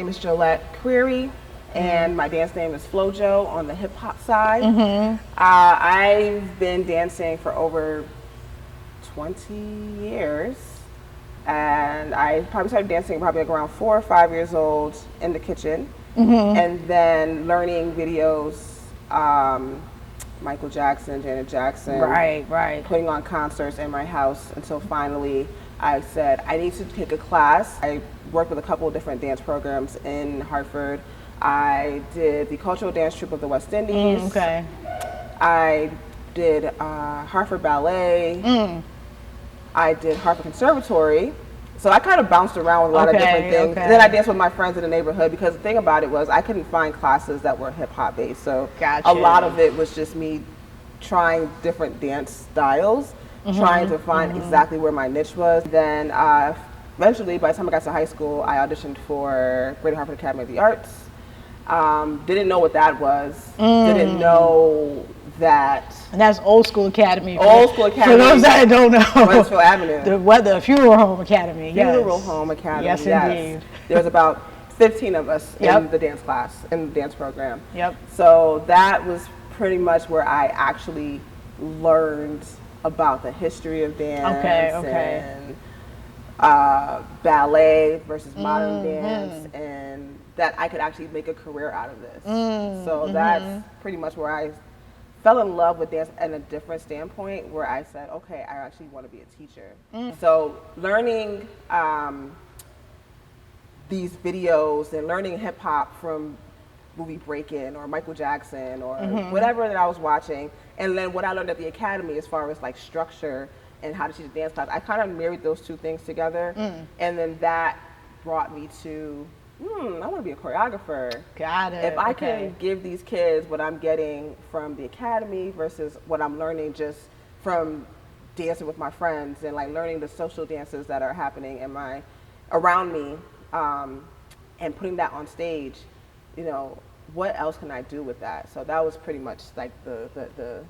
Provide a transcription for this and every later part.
name is Jolette Query, and my dance name is Flojo on the hip hop side. I've been dancing for over 20 years, and I probably started dancing probably like around 4 or 5 years old in the kitchen, and then learning videos, Michael Jackson, Janet Jackson, putting on concerts in my house until finally I said I need to take a class. I worked with a couple of different dance programs in Hartford. I did the cultural dance troupe of the West Indies. I did Hartford Ballet. I did Hartford Conservatory. So I kind of bounced around with a lot of different things. And then I danced with my friends in the neighborhood, because the thing about it was I couldn't find classes that were hip hop based. So a lot of it was just me trying different dance styles, trying to find exactly where my niche was. Then eventually, by the time I got to high school, I auditioned for Greater Hartford Academy of the Arts. Didn't know what that was. Didn't know that. And that's Old School Academy. Old School Academy. For those that don't know. Wentzville Avenue. The Funeral Home Academy. Funeral Home Academy. Yes, indeed. There was about 15 of us in the dance class, in the dance program. Yep. So that was pretty much where I actually learned about the history of dance and ballet versus modern dance, and that I could actually make a career out of this. So that's pretty much where I fell in love with dance at a different standpoint, where I said, okay, I actually want to be a teacher. So learning these videos and learning hip hop from movie Breakin' or Michael Jackson or whatever that I was watching, and then what I learned at the academy as far as like structure and how to teach a dance class, I kind of married those two things together, and then that brought me to, I want to be a choreographer. Got it. If I can give these kids what I'm getting from the academy versus what I'm learning just from dancing with my friends and like learning the social dances that are happening in around me, and putting that on stage, you know, what else can I do with that? So that was pretty much like the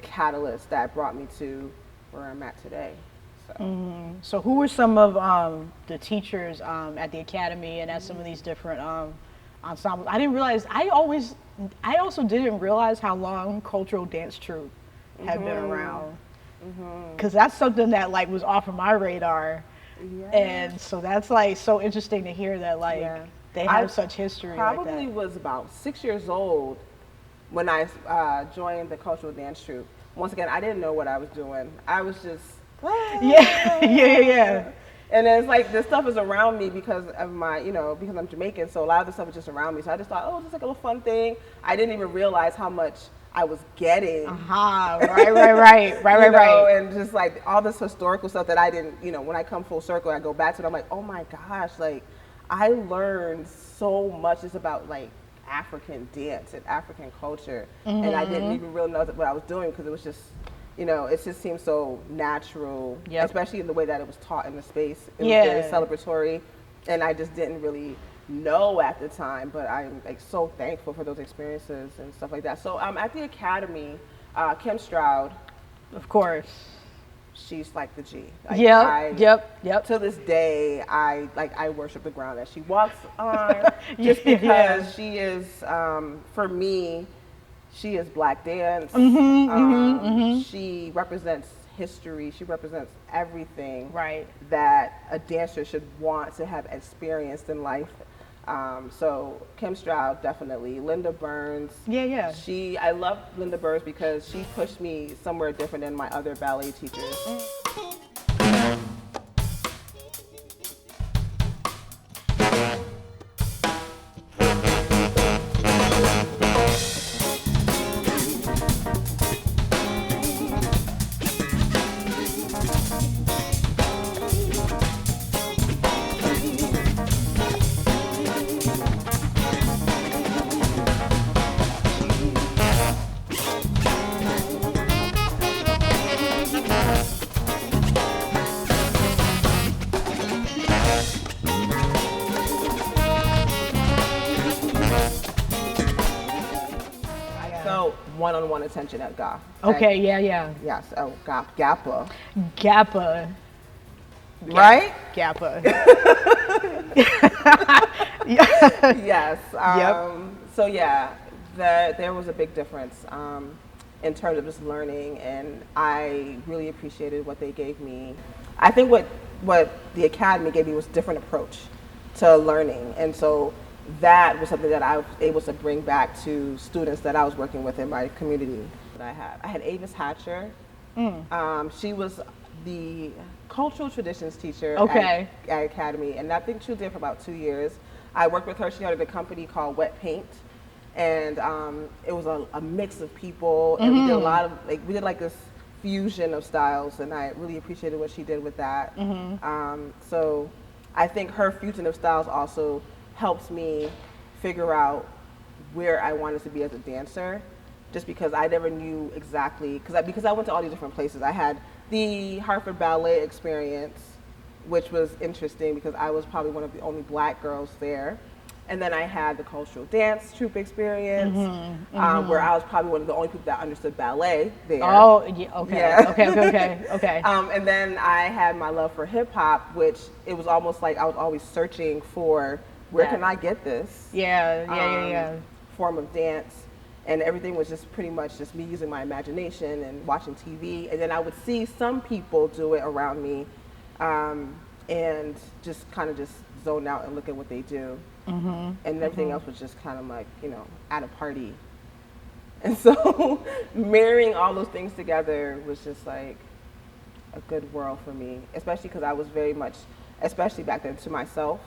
catalyst that brought me to where I'm at today. So who were some of the teachers at the academy and at some of these different ensembles? I didn't realize, I also didn't realize how long cultural dance troupe had been around. Because that's something that like was off of my radar. And so that's like so interesting to hear that like they have such history. Probably like was about 6 years old when I joined the cultural dance troupe. Once again, I didn't know what I was doing. I was just and then it's like this stuff is around me because of my, because I'm Jamaican, so a lot of the stuff is just around me. So I just thought, oh, just like a little fun thing. I didn't even realize how much I was getting. Right. And just like all this historical stuff that I didn't, when I come full circle, I go back to it, I'm like, oh my gosh, like I learned so much just about like African dance and African culture. And I didn't even really know what I was doing because it was just, it just seemed so natural, especially in the way that it was taught in the space. It was very celebratory, and I just didn't really know at the time, but I'm like so thankful for those experiences and stuff like that. So at the academy, Kim Stroud, of course, she's like the G. Like, To this day, I worship the ground that she walks on, just because she is, for me, she is Black dance. She represents history. She represents everything that a dancer should want to have experienced in life. So Kim Stroud, definitely. Linda Burns. I love Linda Burns because she pushed me somewhere different than my other ballet teachers. One-on-one attention at GA. Okay, Yes, GAPA. GAPA. Right? GAPA. Yes. Yep. So yeah, there was a big difference in terms of just learning, and I really appreciated what they gave me. I think what the academy gave me was a different approach to learning, and so that was something that I was able to bring back to students that I was working with in my community. That I had Avis Hatcher. She was the cultural traditions teacher at Academy, and I think she was there for about 2 years. I worked with her. She started a company called Wet Paint, and it was a mix of people, and we did a lot of we did like this fusion of styles, and I really appreciated what she did with that. So I think her fusion of styles also helps me figure out where I wanted to be as a dancer, just because I never knew exactly, because I went to all these different places. I had the Hartford ballet experience, which was interesting because I was probably one of the only black girls there. And then I had the cultural dance troupe experience, where I was probably one of the only people that understood ballet there. Oh, yeah, okay. Yeah. Okay. And then I had my love for hip hop, which it was almost like I was always searching for where can I get this? Form of dance. And everything was just pretty much just me using my imagination and watching TV. And then I would see some people do it around me, and just kind of just zone out and look at what they do. And everything else was just kind of like, at a party. And so marrying all those things together was just like a good world for me, especially because I was very much, especially back then, to myself.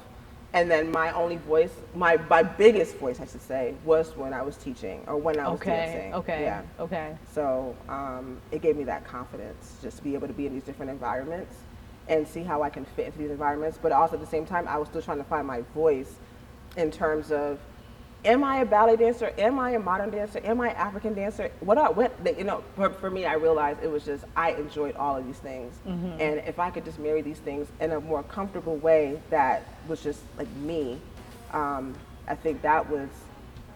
And then my only voice, my biggest voice, I should say, was when I was teaching or when I was dancing. Okay. So it gave me that confidence, just to be able to be in these different environments and see how I can fit into these environments. But also at the same time, I was still trying to find my voice in terms of, am I a ballet dancer? Am I a modern dancer? Am I an African dancer? For me, I realized it was just, I enjoyed all of these things. And if I could just marry these things in a more comfortable way that was just like me, I think that was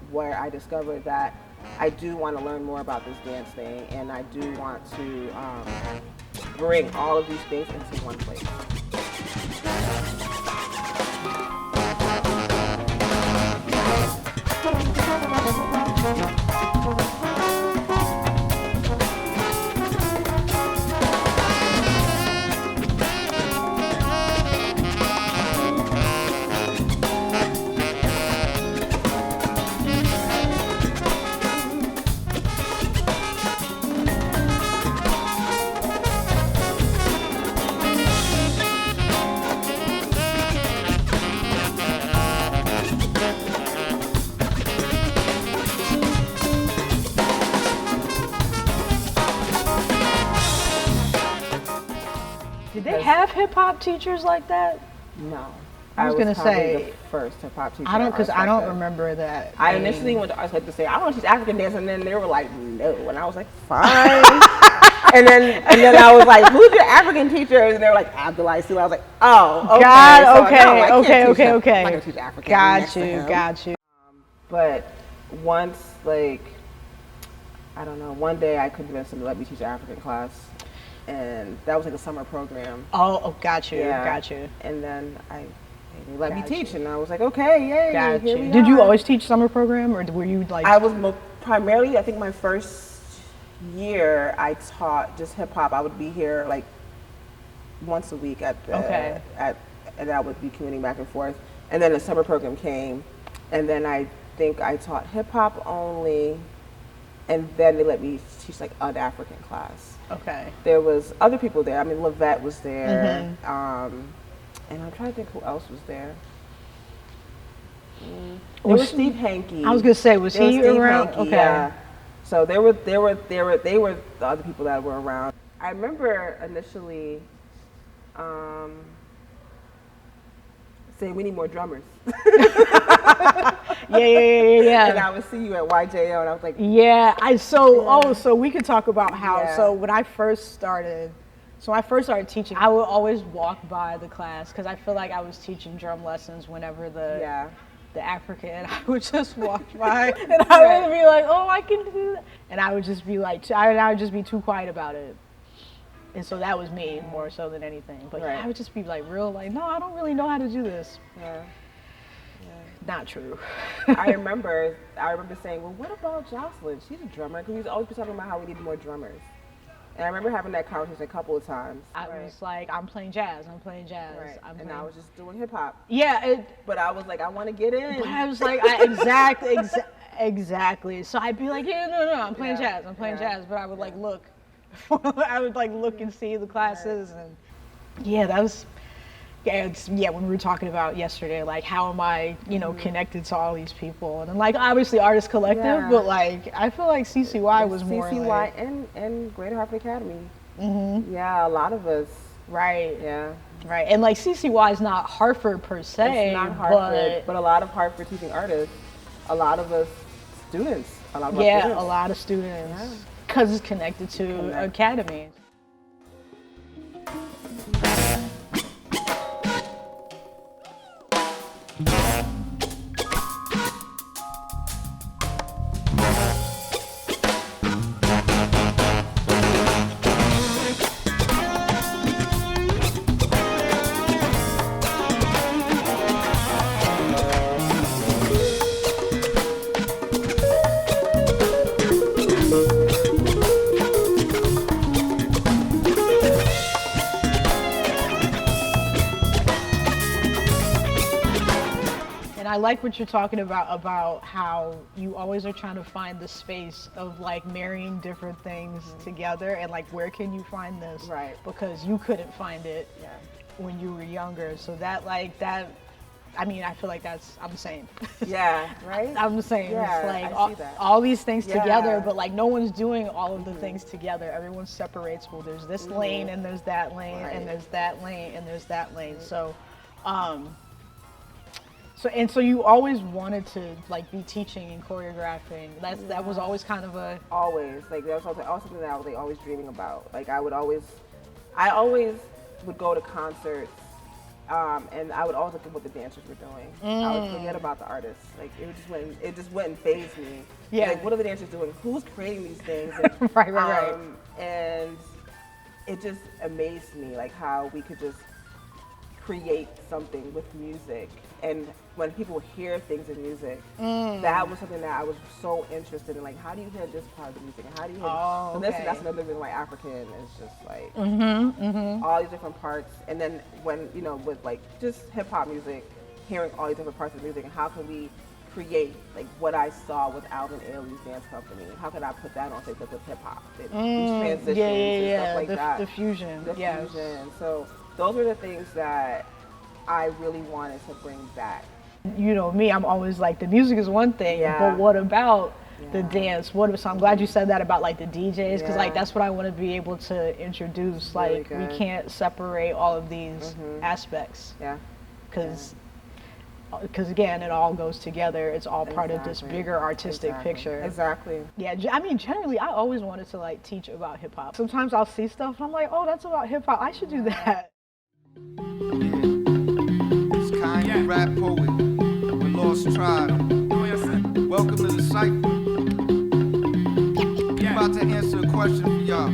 where I discovered that I do want to learn more about this dance thing, and I do want to bring all of these things into one place. Did they have hip hop teachers like that? No. I was gonna say the first hip hop teacher. I don't remember that. I initially went to Arts Tech to say I want to teach African dance, and then they were like, no, and I was like, fine. and then I was like, who's your African teacher? And they were like, Abdullah Sue. I was like, oh, okay. Okay. I'm not gonna teach African. Got you. But once, I don't know, one day I convinced them to let me teach an African class. And that was like a summer program. Oh, got you. And then they let me teach, and I was like, okay, yay, here we are. Did you always teach summer program, or were you like? I was primarily, I think my first year I taught just hip hop. I would be here like once a week and I would be commuting back and forth. And then the summer program came, and then I think I taught hip hop only, and then they let me teach like an African class. Okay. There was other people there. I mean, Lavette was there, and I'm trying to think who else was there. There was Steve Hankey. I was gonna say, was he around? Hankey, yeah. So they were the other people that were around. I remember initially saying we need more drummers. Yeah. And I would see you at YJO, and I was like, so we could talk about how. So when I first started teaching, I would always walk by the class because I feel like I was teaching drum lessons whenever the African, and I would just walk by, and I would be like, oh, I can do that, and I would just be like, I would just be too quiet about it. And so that was me more so than anything. But I would just be like no, I don't really know how to do this. not true. I remember saying, well, what about Jocelyn? She's a drummer. Because he's always been talking about how we need more drummers. And I remember having that conversation a couple of times. I was like, I'm playing jazz. Right. And I was just doing hip hop. Yeah. But I was like, I want to get in. But I was like, exactly. So I'd be like, yeah, no, I'm playing jazz. I'm playing jazz. But I would like look. I would like look and see the classes. And yeah, that was, when we were talking about yesterday, like how am I, connected to all these people? And then like obviously Artist Collective, but like I feel like CCY was more CCY like, and Greater Hartford Academy. Yeah, a lot of us. Right. Yeah. Right. And like CCY is not Hartford per se. It's not Hartford, but a lot of Hartford teaching artists, a lot of us students, a lot of students. Because it's connected to Academy. I like what you're talking about how you always are trying to find the space of like marrying different things together and like where can you find this? Right. Because you couldn't find it when you were younger. So that I mean, I feel like I'm the same. Yeah, right? I'm the same. Yeah, it's like I see that. all these things together, but like no one's doing all of the things together. Everyone separates. Well, there's this lane and there's that lane and there's that lane and there's that lane. So, So you always wanted to like be teaching and choreographing. That was always kind of a always like that was something that I was like always dreaming about. Like I always would go to concerts, and I would always look at what the dancers were doing. I would forget about the artists. Like it just wouldn't faze me. Yeah. Like what are the dancers doing? Who's creating these things? And, right. And it just amazed me like how we could just create something with music. And when people hear things in music, that was something that I was so interested in. Like, how do you hear this part of the music? And how do you hear so that's another reason why African is just like all these different parts. And then when, with like just hip hop music, hearing all these different parts of music, and how can we create like what I saw with Alvin Ailey's dance company? How could I put that on Facebook with hip hop? These transitions and stuff like that. The fusion. Fusion. So those are the things that I really wanted to bring back. You know me, I'm always like, the music is one thing, but what about the dance? So I'm glad you said that about like the DJs, because like that's what I want to be able to introduce. Like we can't separate all of these aspects. Yeah. Because again, it all goes together. It's all part of this bigger artistic picture. Exactly. Yeah, I mean, generally, I always wanted to like teach about hip hop. Sometimes I'll see stuff and I'm like, oh, that's about hip hop. I should do that. Rap poet with Lost Tribe. Welcome to the cypher. I'm about to answer a question for y'all.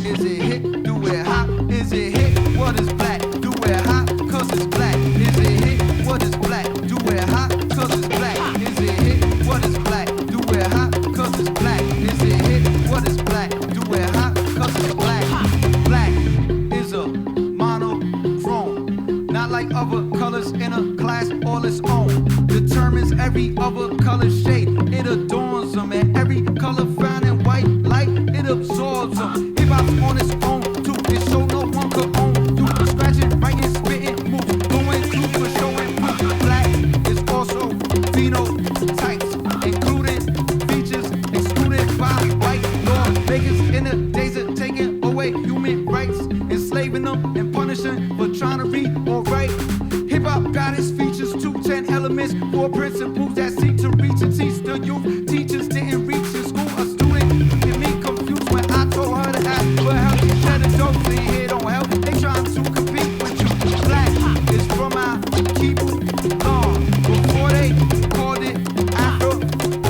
Is it hit? Do it hot? Is it hit? What is black? Do it hot? Cause it's black. Is it hit? What is black? Do it hot? Cause it's black. Is it hit? What is black? Do it hot? Cause it's black. Is it hit? What is black? Do it hot? Cause it's black. Black is a monochrome. Not like other colors in a class all its own. Determines every other color shade. It adorns them. And every color found in white light, it absorbs them. Hip hop's on its own too. It show no one could own. Do scratching, writing, spitting, moving, going through for showing proof. Black is also phenotypes, including features excluded by white lawmakers in the days of taking away human rights, enslaving them and punishing for trying to read or write. Hip hop got its features too, 10 elements, 4 principles that seek to reach and teach the youth. Teachers didn't reach in school. A student get me confused when I told her to ask for help. Instead of totally here don't help. They trying to compete with you. Black is from our people long before they called it Afro-Funk.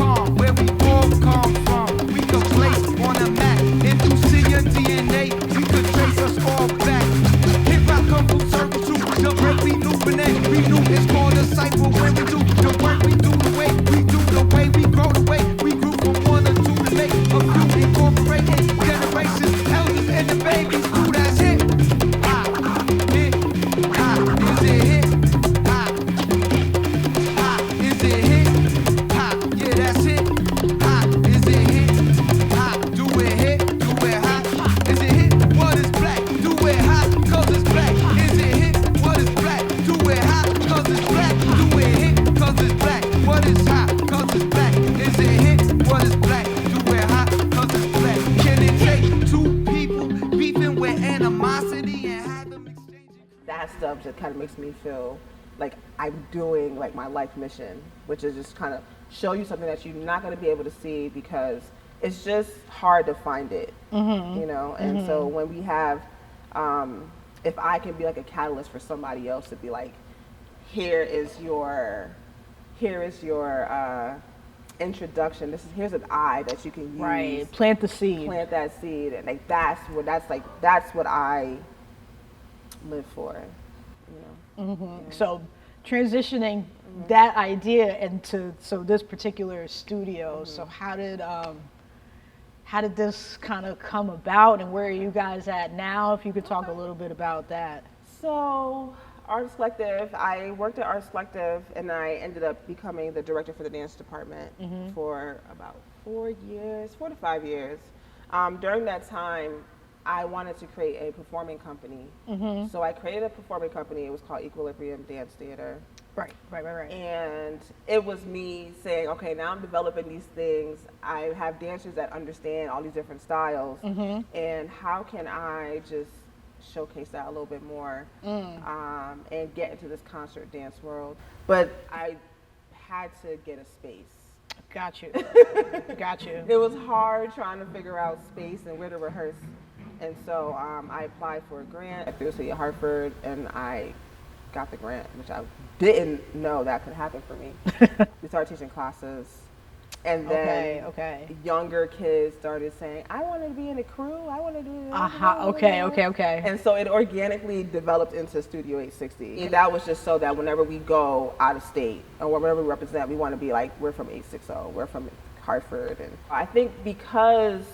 that stuff just kind of makes me feel like I'm doing like my life mission, which is just kind of show you something that you're not going to be able to see because it's just hard to find it, you know? And so when we have, if I can be like a catalyst for somebody else to be like, here is your introduction. Here's an eye that you can use. Right. Plant the seed. Plant that seed, and like that's what I live for. You know. Yeah. So transitioning that idea into this particular studio. So how did this kind of come about, and where are you guys at now? If you could talk a little bit about that. So Artist Collective, I worked at Artist Collective and I ended up becoming the director for the dance department for about 4 to 5 years. During that time, I wanted to create a performing company. So I created a performing company. It was called Equilibrium Dance Theater. Right. And it was me saying, okay, now I'm developing these things. I have dancers that understand all these different styles. And how can I just showcase that a little bit more and get into this concert dance world? But I had to get a space. Got you. It was hard trying to figure out space and where to rehearse. And so I applied for a grant at the University of Hartford, and I got the grant, which I didn't know that could happen for me. We started teaching classes, and then younger kids started saying, I want to be in a crew, I want to do this. Okay. And so it organically developed into Studio860. And that was just so that whenever we go out of state, or whenever we represent, we want to be like, we're from 860, we're from Hartford. And I think because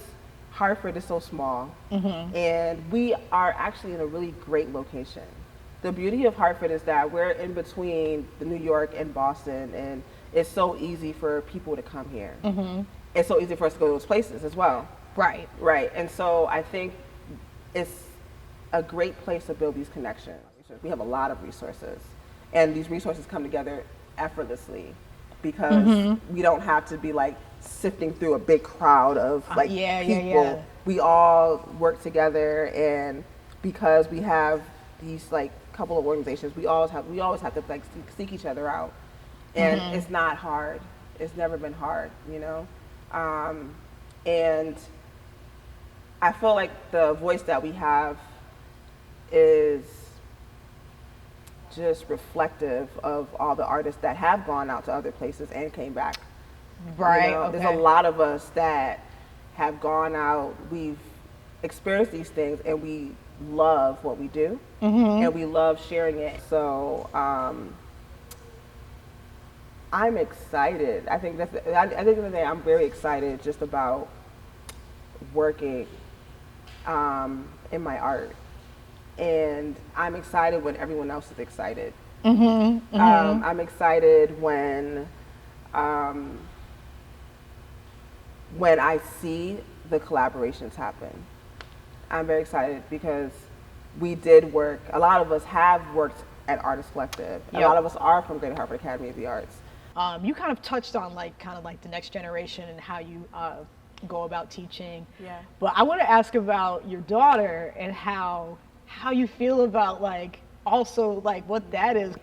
Hartford is so small, and we are actually in a really great location. The beauty of Hartford is that we're in between the New York and Boston, and it's so easy for people to come here. It's so easy for us to go to those places as well. Right. And so I think it's a great place to build these connections. We have a lot of resources, and these resources come together effortlessly because we don't have to be like sifting through a big crowd of like people. We all work together, and because we have these like couple of organizations, we always have to like seek each other out, and it's not hard. It's never been hard, you know. And I feel like the voice that we have is just reflective of all the artists that have gone out to other places and came back. Right. You know, there's a lot of us that have gone out, we've experienced these things, and we love what we do, and we love sharing it. So I'm excited. I think at the end of the day, I'm very excited just about working in my art, and I'm excited when everyone else is excited. I'm excited when I see the collaborations happen. I'm very excited because we did work, a lot of us have worked at Artist Collective. A lot of us are from Greater Hartford Academy of the Arts. You kind of touched on like the next generation and how you go about teaching. Yeah. But I want to ask about your daughter and how you feel about like also like what that is.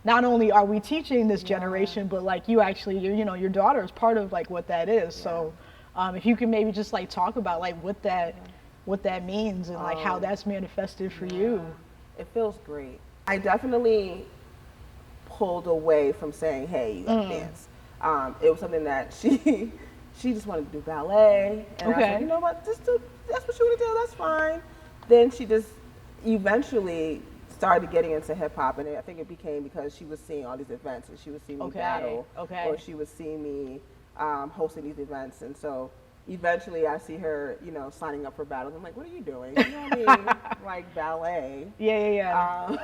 Not only are we teaching this generation, but like you actually, your daughter is part of like what that is. So if you can maybe just like talk about like what that means and like how that's manifested for you. It feels great. I definitely pulled away from saying, hey, you gotta dance. It was something that she just wanted to do ballet. And I was like, you know what, that's what you want to do, that's fine. Then she just eventually started getting into hip hop, and I think it became because she was seeing all these events, and she was seeing me battle, or she was seeing me hosting these events, and so eventually I see her, signing up for battles. I'm like, what are you doing? You know what I mean? Like ballet. Yeah.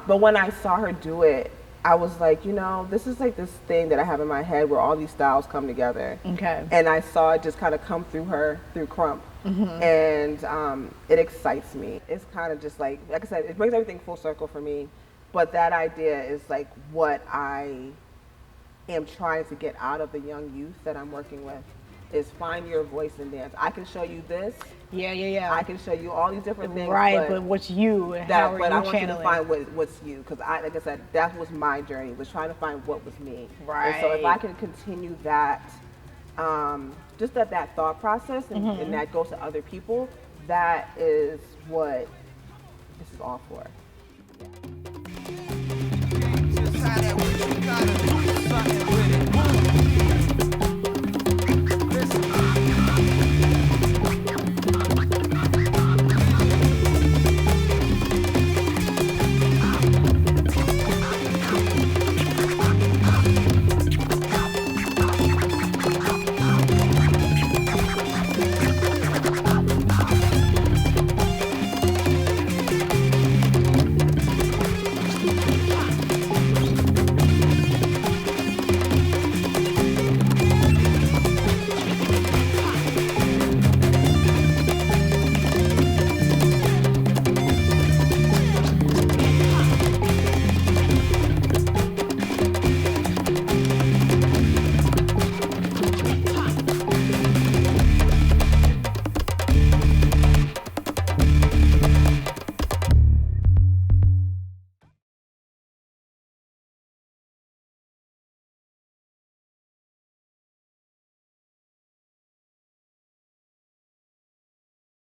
But when I saw her do it, I was like, this is like this thing that I have in my head where all these styles come together. Okay. And I saw it just kind of come through her, through Crump. And it excites me. It's kind of just like I said, it brings everything full circle for me. But that idea is like what I am trying to get out of the young youth that I'm working with, is find your voice in dance. I can show you this, Yeah. I can show you all these different things, Right, but what's you and how are but you I want you to channeling? find what's you, because like I said, that was my journey, was trying to find what was me. And so if I Right. can continue that, just that thought process, and that goes to other people, that is what this is all for. Just how that what you gotta do something with.